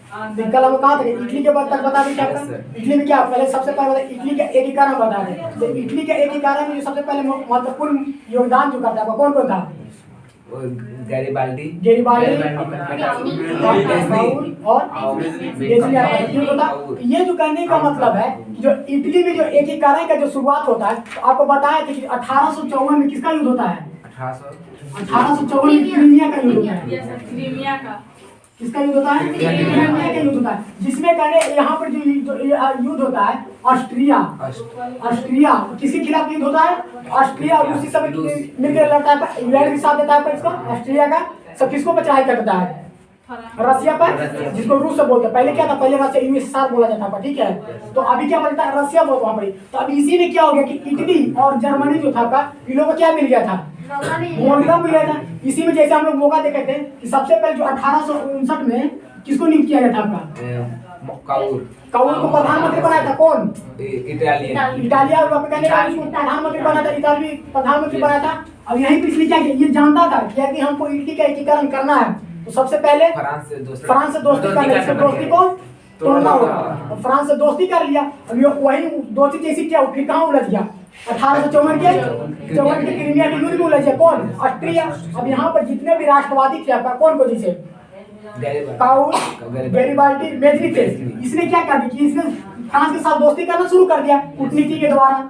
तो कल हम कहाँ थे? इटली के बाद तक बता दें क्या था? इटली में क्या पहले सबसे पहले इटली का एकीकरण बता दें। तो इटली के एकीकरण में जो सबसे पहले महत्वपूर्ण योगदान जो करता है कौन कौन था? गैरिबाल्डी और ये जो कहने का मतलब है कि जो इटली में जो एकीकरण का जो शुरुआत होता है, तो आपको बताया कि 1854 में किसका युद्ध होता है? 1854 में क्रीमिया का युद्ध होता है। किसका युद्ध होता है? क्रीमिया का युद्ध होता है, जिसमें कहने यहाँ पर जो युद्ध होता है ऑस्ट्रिया किसके खिलाफ युद्ध होता है? ऑस्ट्रिया और रूसी सब मिलकर लड़ता है, इंग्लैंड के साथ देता है पर इसको ऑस्ट्रिया का सब किसको पर चढ़ाई करता है? रसिया पर, जिसको रूस से बोलते हैं। पहले क्या था? पहले रसिया यूएसएसआर बोला जाता था, ठीक है। तो अभी क्या बोलता है? रसिया बोलता वहाँ पर। तो अब इसी में क्या हो गया कि इटली और जर्मनी जो था इन लोगों को क्या मिल गया था? मौका मिल गया था। इसी में जैसे हम लोग मौका देखे थे कि सबसे पहले जो 1859 में किसको नियुक्त किया गया था आपका? काउल को प्रधानमंत्री बनाया था कौन? इटालिया प्रधानमंत्री बनाया था, इटाली प्रधानमंत्री बनाया था। अब यहीं पर इसलिए क्या किया? ये जानता था कि हमको इटली का एकीकरण करना है, तो सबसे पहले फ्रांस से दोस्ती करना है, दोस्ती को तोड़ना होगा। और फ्रांस से दोस्ती कर लिया। अब वही दोस्ती जैसी क्या फिर कहाँ उलझ गया? 1854 के क्रीमिया के युद्ध में उलझ गया कौन? ऑस्ट्रिया। अब यहाँ पर जितने भी राष्ट्रवादी थे आपका कौन को जिसे काउल, गैरिबाल्डी, मेजनी थे, इसने क्या कर दिया कि इसने फ्रांस के साथ दोस्ती करना शुरू कर दिया कूटनीति के द्वारा।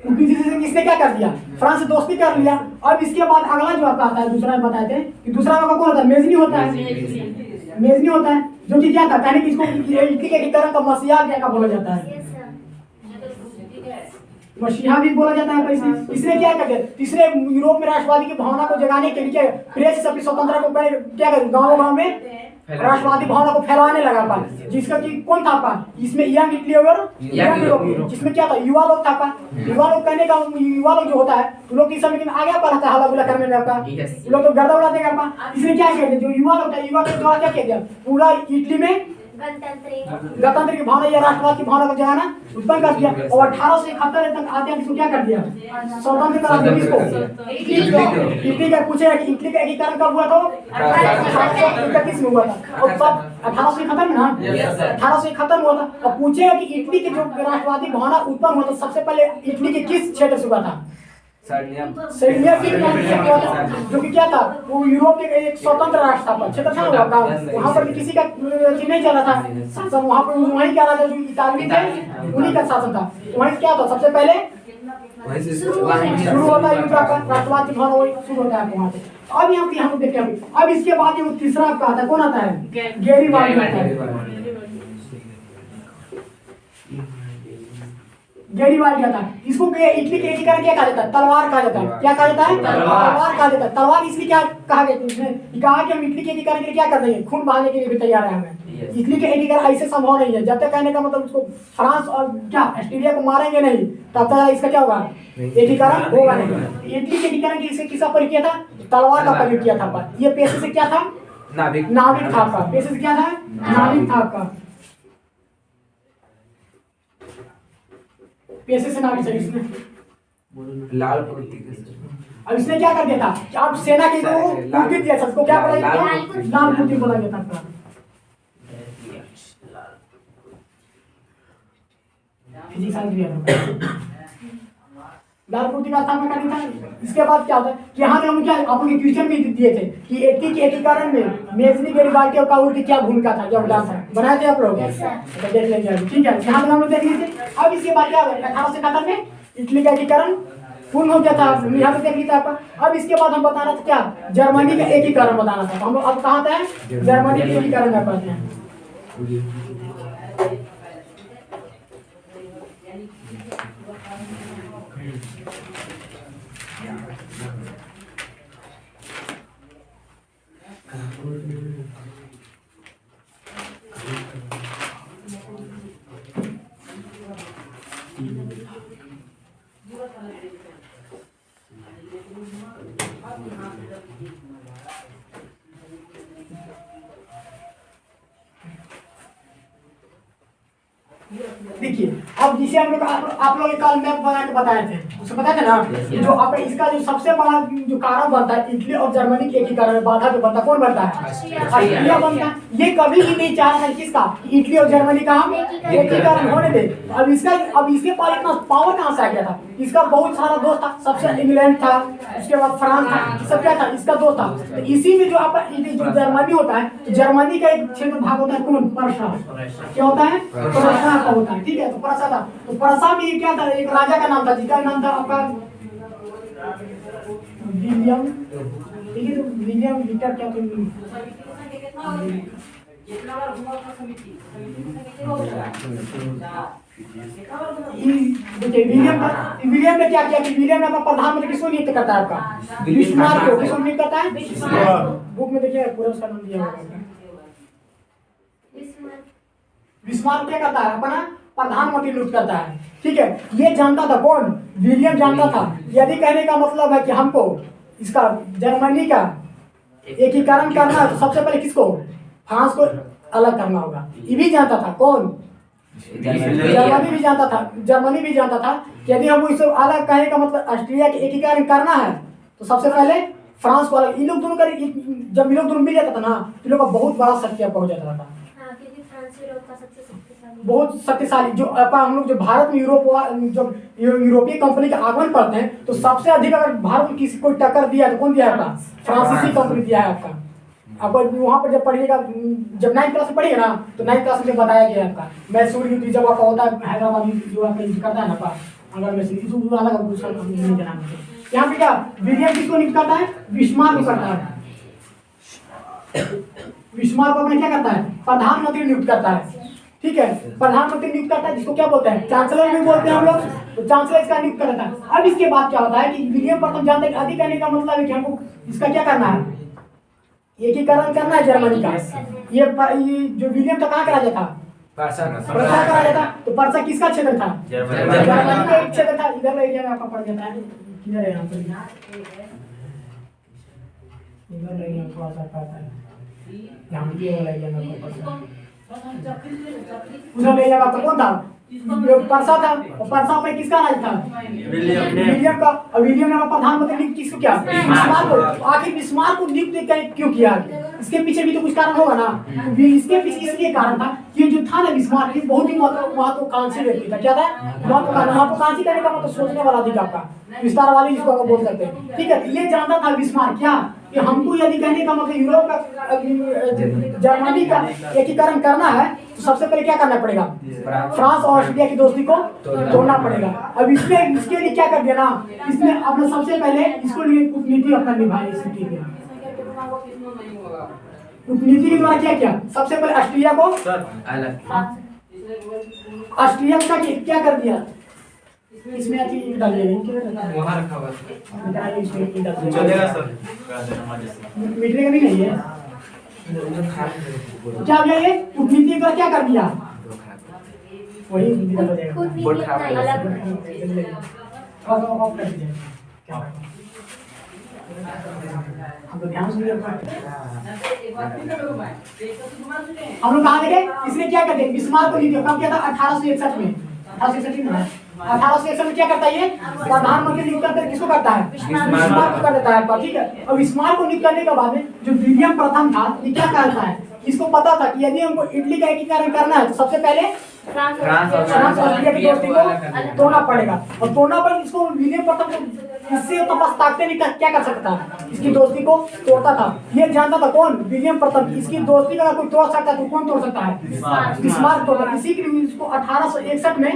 इसने क्या कर दिया? फ्रांस से दोस्ती कर लिया। अब इसके बाद अगला जो आपका आता है दूसरा बताए थे कि दूसरा का कौन होता है? मेजनी होता है। मेजनी होता है जो कि क्या था? कहने कि इसको इटली के एकीकरण का मसीहा क्या बोला जाता है? मसीहा भी बोला जाता है। इसने क्या कर दिया? तीसरे यूरोप में राष्ट्रवादी की भावना को जगाने के लिए प्रेस अपनी स्वतंत्रता को क्या कर गाँव में राष्ट्रवादी भावना को फैलाने लगा पा, जिसका कि कौन था पा? इसमें यंग इटली और यंग यूरोप, जिसमें क्या था? युवा लोग था पा। युवा लोग कहने का युवा लोग जो होता है तो लोग किस समय में आगे पा रहता है हल्ला गुल्ला करने में आपका, लोग तो गर्दा उड़ा देगा पा। इसलिए क्या किया? जो युवा लोग था, युवा के द्वारा क्या किया गया? पूरा इटली में गणतंत्र की भावना या राष्ट्रवाद की भावना को जगाना उत्पन्न कर दिया। और 1871 तक आते हैं इसको क्या कर दिया? स्वतंत्र करा दिया। किसको? इटली का पूछे कि इटली का एकीकरण कब हुआ था? 1831 में हुआ था। और सब 1871 में ना 1871 हुआ था। और पूछेगा कि इटली की जो राष्ट्रवादी भावना उत्पन्न हुआ था सबसे पहले इटली के किस क्षेत्र से हुआ था? सर्बिया की जो कि क्या था? वो यूरोप के एक स्वतंत्र राष्ट्र था, क्षेत्र था वहाँ पर किसी का नहीं चला था शासन। वहाँ पर वहीं क्या राजा जो इतालवी थे उन्हीं का शासन था। वहीं क्या था? सबसे पहले शुरू होता है युद्ध का राष्ट्रवाद की भावना वही शुरू होता है वहाँ से। अब यहाँ पे हम देखते हैं। अब इसके बाद ये तीसरा आपका आता है, कौन आता है? गैरिबाल्डी आता है। गैरिबाल्डी आता है। इसको इटली के एकीकरण क्या कहा जाता है? तलवार कहा जाता है। क्या कहा जाता है? तलवार कहा जाता है। तलवार इसलिए क्या कहा गया? इसने कहा कि हम इटली के एकीकरण के लिए क्या कर रहे हैं? खून बहाने के लिए भी तैयार है हमें। इटली के एकीकरण ऐसे संभव नहीं है जब तक कहने का मतलब उसको फ्रांस और क्या ऑस्ट्रेलिया को मारेंगे नहीं तब तक इसका क्या होगा? एकीकरण होगा नहीं। इटली के एकीकरण के लिए किसका प्रयोग किया था? तलवार का प्रयोग किया था। ये पेशे से क्या था? नाविक था आपका। पेशे से क्या था? नाविक था आपका। पेशे से नाविक है इसने लाल कुर्ती के। अब इसने क्या कर दिया था कि आप सेना के जो कुर्ती दिया था उसको क्या बोला जाता है? लाल कुर्ती बोला जाता था। फिजिक्स लाल कुर्ती का स्थापना करनी था। इसके बाद क्या होता है कि यहाँ पे हम क्या आपको क्वेश्चन भी दिए थे कि इटली के एकीकरण में मेजनी, गैरिबाल्डी और काउल की क्या भूमिका था, क्या योगदान था? बनाए थे आप लोग? तो देख लेंगे, ठीक है। यहाँ पे हम लोग देख लीजिए। अब इसके बाद क्या हुआ? 1871 में इटली का एकीकरण पूर्ण हो गया था। यहाँ पे देख लीजिए आपका। अब इसके बाद हम बताना था क्या? जर्मनी का एकीकरण बताना था। हम अब कहाँ पे हैं? जर्मनी के एकीकरण में पढ़ते हैं। देखिए अब जिसे हम लोग आप लोग कल मैप बना के बताए थे, उसको बताए थे ना, जो अब इसका जो सबसे बड़ा जो कारण बनता है इटली और जर्मनी के एकीकरण, बाधा जो बनता है, कौन बनता है? ऑस्ट्रिया बनता है। ये कभी भी नहीं चाह रहा किसका, इटली और जर्मनी का हम एकीकरण होने दे। अब इसके पास इतना पावर कहाँ से आ गया था? इसका बहुत सारा दोस्त था, सबसे इंग्लैंड था, उसके बाद फ्रांस था, सब क्या था? इसका दोस्त था। तो इसी में जो जो जर्मनी होता है, तो जर्मनी का एक क्षेत्र भाग होता है कौन? परसा। क्या होता है? परसा का होता है, ठीक है। तो परसा था, तो परसा में क्या था? एक राजा का नाम था, जिसका नाम था आपका विलियम, ठीक है। तो विलियम विक्टर क्या था? देखिए विलियम ने क्या किया कि विलियम ने अपना प्रधानमंत्री किसको नियुक्त करता है? आपका बिस्मार्क को। किसको नियुक्त करता है? बुक में देखिए पूरा उसका नाम दिया होगा। बिस्मार्क क्या करता है? अपना प्रधानमंत्री नियुक्त करता है, ठीक है। ये जानता था कौन? विलियम जानता था। यदि कहने का मतलब है कि हमको इसका जर्मनी का एकीकरण करना है, तो सबसे पहले किसको? फ्रांस को अलग करना होगा। ये भी जानता था कौन? जर्मनी भी जानता था। जर्मनी भी जानता था कि यदि हमको इससे अलग कहने का मतलब ऑस्ट्रिया के एकीकरण करना है, तो सबसे पहले फ्रांस को अलग। इन लोग दोनों का जब इन लोग दोनों मिल जाता था ना, इन लोग का बहुत बड़ा शक्ति पहुंच जाता था, बहुत शक्तिशाली। जो हम लोग जो भारत में जब यूरोपीय कंपनी का आगमन करते हैं, तो सबसे अधिक अगर भारत में किसी को टक्कर दिया तो कौन दिया है? आपका फ्रांसीसी कंपनी दिया है आपका। आपको वहाँ पर जब पढ़िएगा, जब 9th क्लास में पढ़िएगा ना, तो 9th क्लास में बताया गया है आपका मैसूर युद्ध जब आपका होता है, हैदराबाद जो आपका करता है ना आपका, अगर मैसूर नहीं जाना। यहाँ पे क्या विलियम किसको नियुक्त करता है? बिस्मार्क को करता है। बिस्मार्क को अपना क्या करता है? प्रधानमंत्री नियुक्त करता है, ठीक है। प्रधानमंत्री नियुक्त करता है, जिसको क्या बोलते हैं? चांसलर भी बोलते हैं हम लोग। तो चांसलर इसका नियुक्त करता है। अब इसके बाद क्या होता है कि विलियम प्रथम जानते हैं कि अधिक कहने का मतलब है कि हमको इसका क्या करना है? एकीकरण करना है जर्मनी का। ये जो विलियम था कहाँ का राजा था? परसा का राजा था। तो परसा किसका क्षेत्र था? जर्मनी का एक क्षेत्र था। इधर एरिया में आपका पड़ जाता है, किधर है? यहाँ पर इधर एरिया थोड़ा सा आता है, यहाँ पे वाला एरिया में पड़ता है। उधर एरिया आपका कौन था? परसा था। और परसा में किसका राज था? विलियम का। और विलियम ने प्रधानमंत्री नियुक्त किसको किया? बिस्मार्क को। आखिर बिस्मार्क को नियुक्त क्यों किया? इसके पीछे भी तो कुछ कारण होगा ना। इसके पीछे इसलिए कारण था कि जो था ना बिस्मार्क, ये बहुत ही महत्वाकांक्षी व्यक्ति था। क्या था? महत्वाकांक्षी करने का मतलब सोचने वाला अधिक आपका विस्तारवादी, जिसको आप बोल सकते हैं, ठीक है। ये जानता था बिस्मार्क क्या कि हमको यदि कहने का मतलब यूरोप का जर्मनी का एकीकरण करना है, तो सबसे पहले क्या करना पड़ेगा? फ्रांस और ऑस्ट्रिया की दोस्ती को तोड़ना पड़ेगा। अब इसके लिए क्या कर दिया ना, इसने अपना सबसे पहले इसको लिए कूटनीति अपना निभाई। कूटनीति के द्वारा क्या किया? सबसे पहले ऑस्ट्रिया को ऑस्ट्रिया का क्या कर दिया? इसमें ईंट डालिएगा, वहाँ रखा हुआ चलेगा सर, मिटने का नहीं है। क्या हो गया? ये कूटनीति का क्या कर दिया? वही हम लोग ध्यान सुनिए। हम लोग कहाँ देखे? इसने क्या कर दिया? बिस्मार्क को नियुक्त कब किया था? 1861 में। 1861 में क्या करता है? ये प्रधानमंत्री नियुक्त करता है। किसको करता है? बिस्मार्क को कर देता है, ठीक है। अब बिस्मार्क को नियुक्त करने के बाद में जो विलियम प्रथम था, ये क्या करता है? इसको पता था कि यदि हमको इटली का एकीकरण करना है, तो सबसे पहले फ्रांस और ऑस्ट्रिया की दोस्ती को तोड़ना पड़ेगा। और तोड़ना पर इसको विलियम प्रथम को इससे तो बस ताकते नहीं, क्या कर सकता है? इसकी दोस्ती को तोड़ता था। ये जानता था कौन? विलियम प्रथम। इसकी दोस्ती का कोई तोड़ सकता है तो कौन तोड़ सकता है? बिस्मार्क तोड़ता। इसी के लिए इसको 1861 में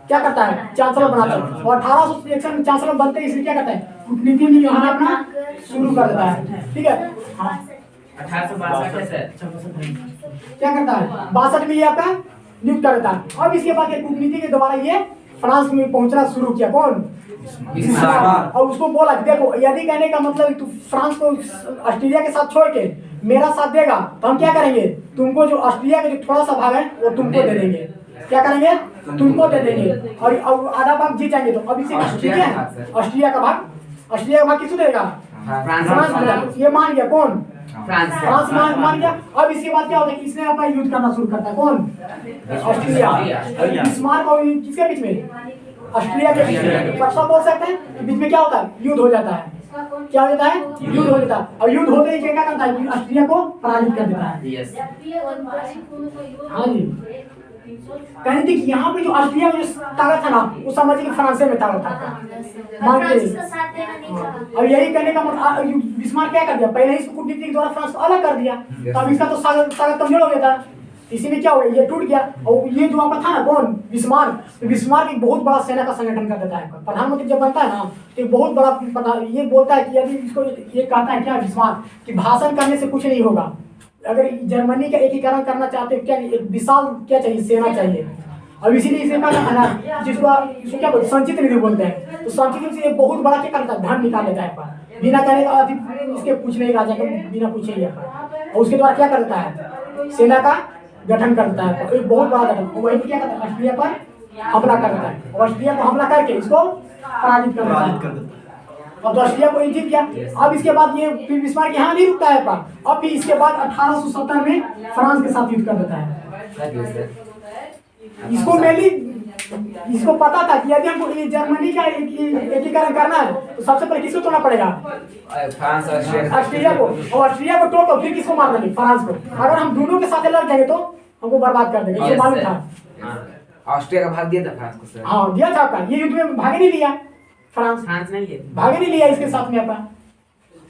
क्या करता है? चांसलर बनाता है। और 1861 में चांसलर बनते ही इसलिए क्या करता है? कूटनीति में यहाँ अपना शुरू कर देता है, ठीक है। 1862 क्या करता है? 62 में ये आपका नियुक्त कर देता है। अब इसके बाद कूटनीति के द्वारा ये फ्रांस में पहुंचना शुरू किया। कौन? और उसको बोला कि देखो, यदि कहने का मतलब तू फ्रांस को ऑस्ट्रिया के साथ छोड़ के मेरा साथ देगा, तो हम क्या करेंगे? तुमको जो ऑस्ट्रिया का जो थोड़ा सा भाग है वो तुमको दे देंगे। क्या करेंगे? तुमको दे देंगे और आधा भाग जीत जाएंगे। तो अब इसे ऑस्ट्रिया का भाग किसको देगा? फ्रांस को। ये मान गया कौन? फ्रांस मान गया। अब इसके बाद क्या होता है कि इसने अपना युद्ध करना शुरू करता है, कौन? ऑस्ट्रिया। बिस्मार्क और किसके बीच में? ऑस्ट्रिया के बीच में। कब सब बोल सकते हैं बीच में क्या होता है? युद्ध हो जाता है। क्या हो जाता है? युद्ध हो जाता है। और युद्ध होते ही क्या करता है? ऑस्ट्रिया को पराजित कर देता है। हाँ जी, कहने थी कि यहाँ पे जो ऑस्ट्रिया में जो ताकत था ना, वो समझिए कि फ्रांस में ताकत था, मानते हैं। अब यही कहने का मतलब बिस्मार्क क्या कर दिया, पहले ही इसको कूटनीति के द्वारा फ्रांस को अलग कर दिया, तो अब इसका तो ताकत कमजोर हो गया था। इसी में क्या हो गया, ये टूट गया। और ये जो आपका था ना, कौन? बिस्मार्क। तो बिस्मार्क एक बहुत बड़ा सेना का संगठन कर देता है। प्रधानमंत्री जब बनता है ना, तो एक बहुत बड़ा ये बोलता है कि यदि इसको ये कहता है क्या बिस्मार्क कि भाषण करने से कुछ नहीं होगा, अगर जर्मनी का एकीकरण करना चाहते हो, क्या एक विशाल क्या चाहिए, सेना चाहिए। अब इसीलिए इसे कहा जाता है जिसको क्या बोलते, संचित निधि बोलते हैं। तो संचित निधि से एक बहुत बड़ा क्या करता है, धन निकाल लेता है बिना कहने का, इसके पूछने राजा को बिना पूछे ही। और उसके द्वारा क्या करता है, सेना का गठन करता है, एक बहुत बड़ा गठन। वही क्या करता है, ऑस्ट्रिया पर हमला करता है। ऑस्ट्रिया पर हमला करके इसको पराजित कर देता है। अब तो ऑस्ट्रिया को जीत गया। अब इसके बाद ये फिर बिस्मार्क यहाँ नहीं रुकता है पर, अब फिर इसके बाद 1870 में फ्रांस के साथ युद्ध कर देता है। इसको मेनली इसको पता था कि यदि हमको ये जर्मनी का एकीकरण करना है तो सबसे पहले किसको तोड़ना पड़ेगा, फ्रांस ऑस्ट्रिया को। और ऑस्ट्रिया को तोड़ फिर किसको मार देंगे, फ्रांस को। अगर हम दोनों के साथ लड़ जाएंगे तो हमको बर्बाद कर देंगे, ये मालूम था। ऑस्ट्रिया का भाग दिया था फ्रांस को सर। हाँ दिया था आपका, ये युद्ध में भाग नहीं लिया फ्रांस ने लिए भाग नहीं लिया इसके साथ में आपका।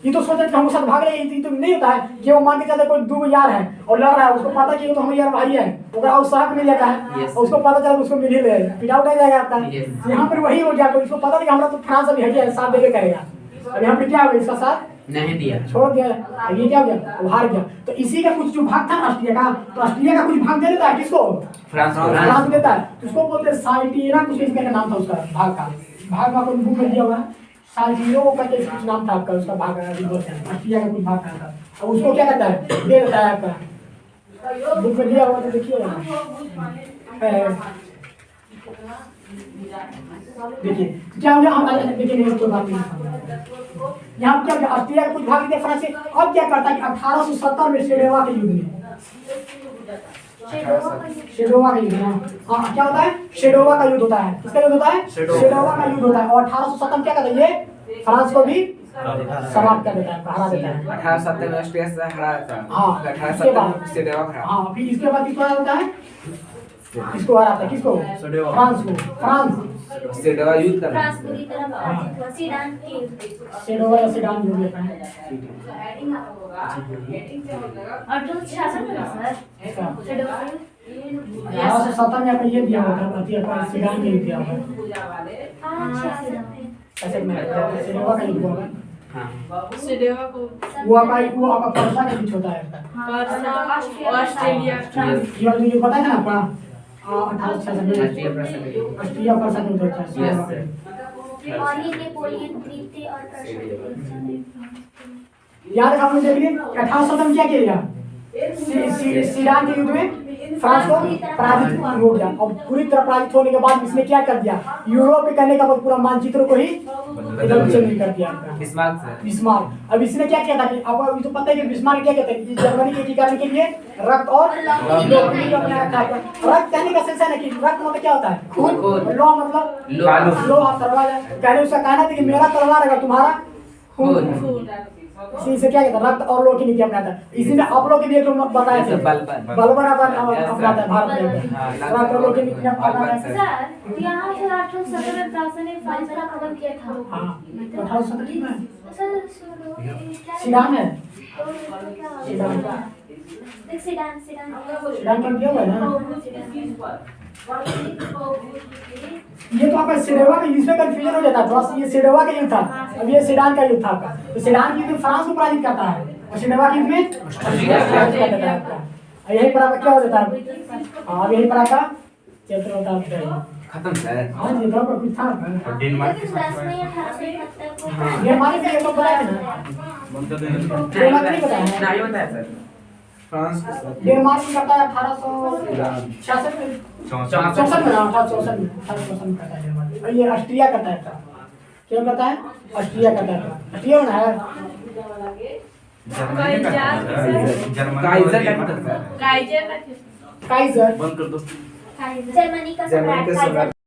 ये तो सोचा कि हम साथ भाग रहे हैं, तो नहीं होता है कि वो मान के चलते कोई दो यार है और लड़ रहा है, उसको पता कि वो तो हम यार भाई है, अगर उत्साह मिल जाता है और उसको पता चला उसको मिल ही ले पिटा उठा जाएगा आपका। यहाँ पर वही हो गया, तो इसको पता था कि हमारा तो फ्रांस अभी है साथ देवे करेगा। अब यहाँ पे क्या हो गया, इसका साथ नहीं दिया, छोड़ दिया। अब ये क्या हो गया, वो हार गया। तो इसी का कुछ जो भाग था ऑस्ट्रिया का, तो ऑस्ट्रिया का कुछ भाग दे देता है किसको, फ्रांस देता है। तो उसको बोलते हैं साल्टिना, कुछ इसका नाम था उसका भाग का। भाग का कोई बुक में दिया हुआ है, साल्टिनो करके कुछ नाम था आपका उसका भाग का, ऑस्ट्रिया का कुछ भाग था। अब उसको क्या करता है, दे देता है आपका, बुक में दिया हुआ तो देखिए देखिए क्या हो गया। हम देखिए नहीं तो बात नहीं, यहाँ क्या हो, ऑस्ट्रिया का कुछ भाग दिया फ्रांस से। अब क्या करता है कि 1870 में शेडोवा के युद्ध में, शेडोवा का युद्ध, हाँ क्या होता है, शेडोवा का युद्ध होता है। किसका युद्ध होता है, शेडोवा का युद्ध होता है। और 1870 क्या करता है, ये फ्रांस को भी समाप्त कर देता है, हरा देता है। 1870 में ऑस्ट्रिया से हरा था। हाँ 1870 में शेडोवा हरा। हाँ फिर इसके बाद किसको हराता है, किसको हराता है, किसको, फ्रांस को। फ्रांस शेडोवा युद्ध कर फ्रांस पूरी तरह पराजित हुआ, सीडान की शेडोवा या सीडान युद्ध होता है। 1866 में सर सीडोवा 1870 में आपको ये दिया हुआ था, सीडान के युद्ध दिया हुआ है। ऐसे में शेडोवा का युद्ध हुआ है। वो आपका पर्सा के बीच होता है, ऑस्ट्रेलिया ये पता है ना आपका, 1866 में ऑस्ट्रिया पर्सा के युद्ध होता है। और ये नेपोलियन तृतीय और याद रखा मुझे, देखिए 1870 में क्या किया, सीडान के युद्ध में फ्रांस को पराजित हो गया। और पूरी तरह पराजित होने के बाद इसने क्या कर दिया, यूरोप में करने का पूरा मानचित्र को ही इधर चेंज कर दिया बिस्मार्क। अब इसने क्या किया था कि आपको अभी तो पता है कि बिस्मार्क क्या कहते हैं, जर्मनी के एकीकरण के लिए रक्त और लौह का बनाया था। रक्त कहने का सेंस है ना कि रक्त मतलब क्या होता है, खून, लौह मतलब लोहा, तलवार। कहने उसका कहना था कि मेरा तलवार है तुम्हारा खून। इसी से क्या कहता है, रक्त और लोह की नीति अपनाता है। इसी में आप लोग के लिए जो बताया था बलबन अपनाता है भारत में, रक्त और लोह की नीति अपनाता है। सर यहाँ से 1870 में फ्रांस ने फाइजर आक्रमण किया था। हां 1870 में सर सीडान है, सीडान कर दिया हुआ है ना। ये तो आपका शेडोवा का इसमें कंफ्यूजन हो जाता है थोड़ा सा। ये शेडोवा का युद्ध था, अब ये सीडान का युद्ध था आपका। तो सीडान के युद्ध में फ्रांस को पराजित करता है और शेडोवा के युद्ध में ऑस्ट्रिया को पराजित कर देता है आपका। यही पर आपका क्या हो जाता है, हाँ यही पर आपका चैप्टर होता है खत्म सर। हाँ जी तो कुछ था डेनमार्क के 10 में 1871 ये हमारे से ये तो बताया था, डेनमार्क नहीं बताया ना, ये बताया सर। फ्रांस के साथ डेनमार्क में करता है 1866 में, 64 में, 1864 में करता है डेनमार्क। और ये ऑस्ट्रिया करता है, क्या करता है, ऑस्ट्रिया करता है। ऑस्ट्रिया में है जर्मनी का था, काइजर जर्मनी काइजर का का था, था। काइजर का काइजर बंद कर दो जर्मनी का जर्मनी का सम्राट सम्राट